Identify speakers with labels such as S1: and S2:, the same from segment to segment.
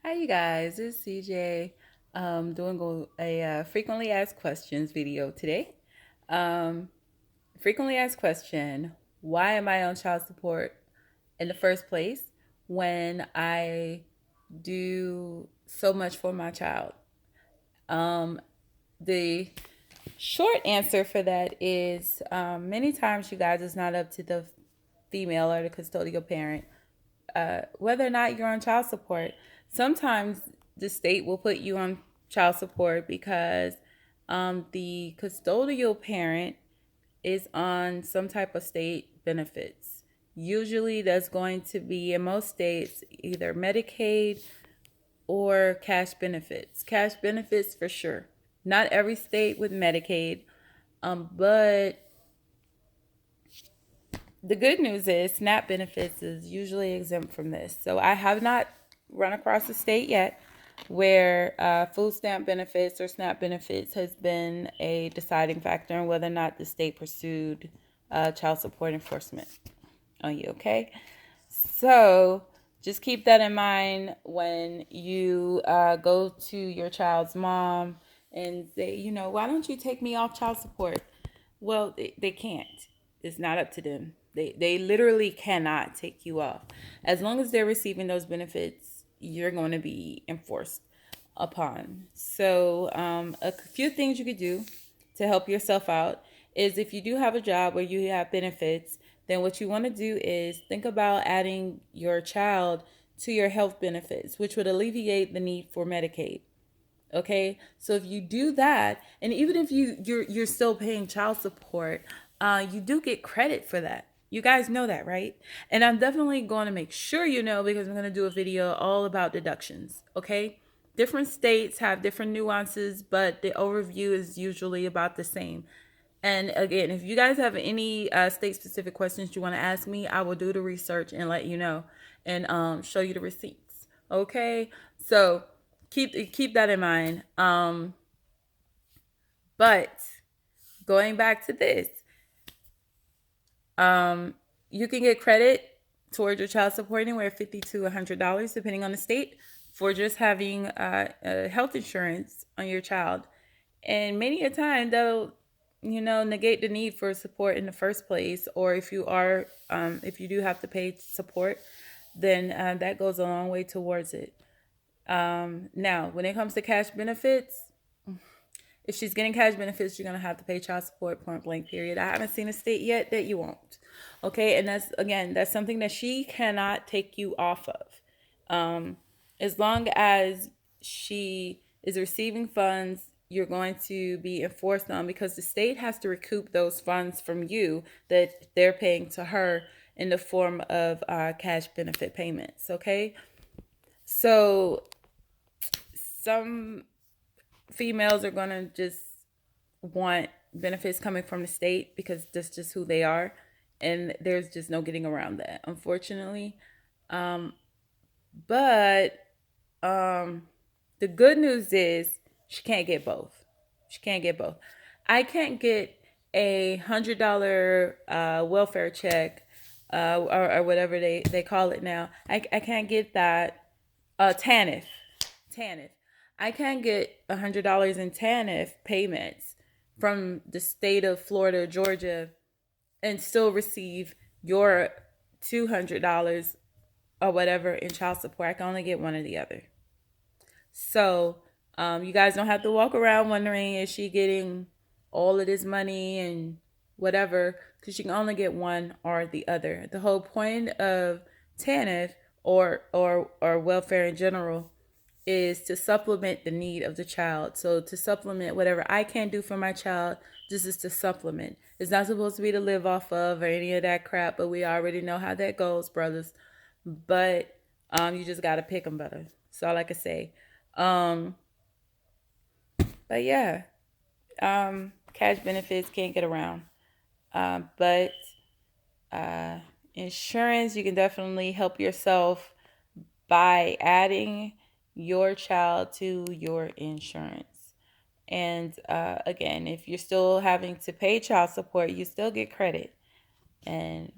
S1: Hi, you guys. It's CJ. Doing a frequently asked questions video today. Um, Frequently asked question: why am I on child support in the first place when I do so much for my child? Um, the short answer for that is many times, you guys, it's not up to the female or the custodial parent whether or not you're on child support. Sometimes the state will put you on child support because the custodial parent is on some type of state benefits. Usually, that's going to be in most states either Medicaid or cash benefits. Cash benefits for sure. Not every state with Medicaid, but the good news is SNAP benefits is usually exempt from this. So I have not run across a state yet where food stamp benefits or SNAP benefits has been a deciding factor in whether or not the state pursued child support enforcement on you. Okay, so just keep that in mind when you go to your child's mom and say, why don't you take me off child support? Well, they can't. It's not up to them. They literally cannot take you off. As long as they're receiving those benefits, you're going to be enforced upon. So, a few things you could do to help yourself out is if you do have a job where you have benefits, then what you want to do is think about adding your child to your health benefits, which would alleviate the need for Medicaid. Okay, so if you do that, and even if you're still paying child support, you do get credit for that. You guys know that, right? And I'm definitely going to make sure you know, because I'm going to do a video all about deductions. Okay, different states have different nuances, but the overview is usually about the same. And again, if you guys have any state specific questions you want to ask me, I will do the research and let you know, and show you the receipts. Okay, so keep that in mind. But going back to this, um, you can get credit towards your child support anywhere $50 to $100, depending on the state, for just having health insurance on your child. And many a time they'll, negate the need for support in the first place. Or if you do have to pay support, then that goes a long way towards it. Now, when it comes to cash benefits, if she's getting cash benefits, you're going to have to pay child support, point blank, period. I haven't seen a state yet that you won't. Okay. And that's something that she cannot take you off of. As long as she is receiving funds, you're going to be enforced on, because the state has to recoup those funds from you that they're paying to her in the form of cash benefit payments. Okay. So some females are going to just want benefits coming from the state because that's just who they are, and there's just no getting around that, unfortunately. um but the good news is she can't get both. She can't get both. I can't get $100 welfare check, or whatever they call it now. I can't get that. TANF. I can get $100 in TANF payments from the state of Florida, Georgia, and still receive your $200 or whatever in child support. I can only get one or the other. So you guys don't have to walk around wondering, is she getting all of this money and whatever, because you can only get one or the other. The whole point of TANF, or welfare in general, is to supplement the need of the child. So to supplement whatever I can do for my child, this is to supplement. It's not supposed to be to live off of or any of that crap, but we already know how that goes, brothers. But you just gotta pick them better. That's all I can say. Um, but yeah, cash benefits can't get around. But uh, insurance, you can definitely help yourself by adding your child to your insurance. And again, if you're still having to pay child support, you still get credit. And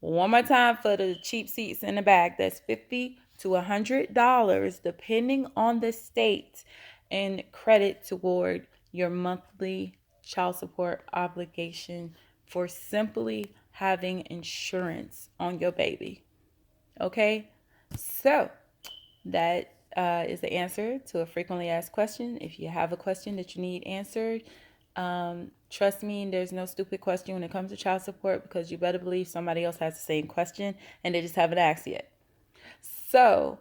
S1: one more time for the cheap seats in the back, that's $50 to $100, depending on the state, in credit toward your monthly child support obligation for simply having insurance on your baby. Okay? So, that is the answer to a frequently asked question. If you have a question that you need answered, trust me, there's no stupid question when it comes to child support, because you better believe somebody else has the same question and they just haven't asked yet. So,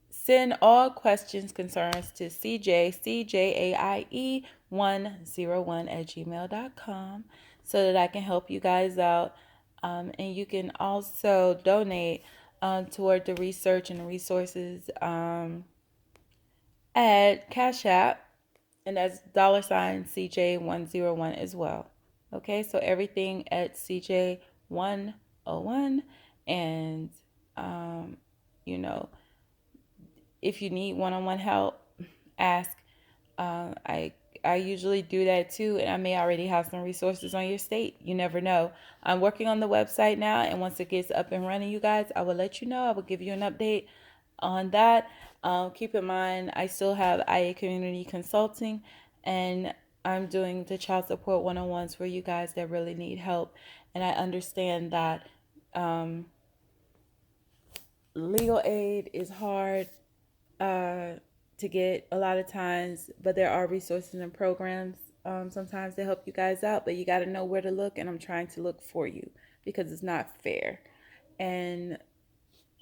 S1: send all questions, concerns to cjaie101 so that I can help you guys out. And you can also donate toward the research and the resources at Cash App, and that's $CJ101 as well. Okay, so everything at CJ101. And, you know, if you need one-on-one help, ask. I usually do that too, and I may already have some resources on your state. You never know. I'm working on the website now, and once it gets up and running, you guys, I will let you know. I will give you an update on that. Keep in mind, I still have IA Community Consulting, and I'm doing the child support one-on-ones for you guys that really need help. And I understand that legal aid is hard to get a lot of times, but there are resources and programs sometimes to help you guys out, but you got to know where to look, and I'm trying to look for you because it's not fair. And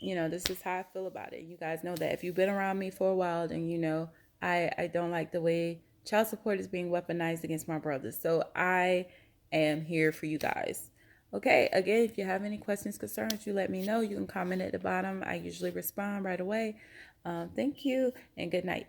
S1: this is how I feel about it. You guys know that if you've been around me for a while, then I don't like the way child support is being weaponized against my brothers. So I am here for you guys. Okay, again, if you have any questions, concerns, you let me know. You can comment at the bottom. I usually respond right away. Thank you, and good night.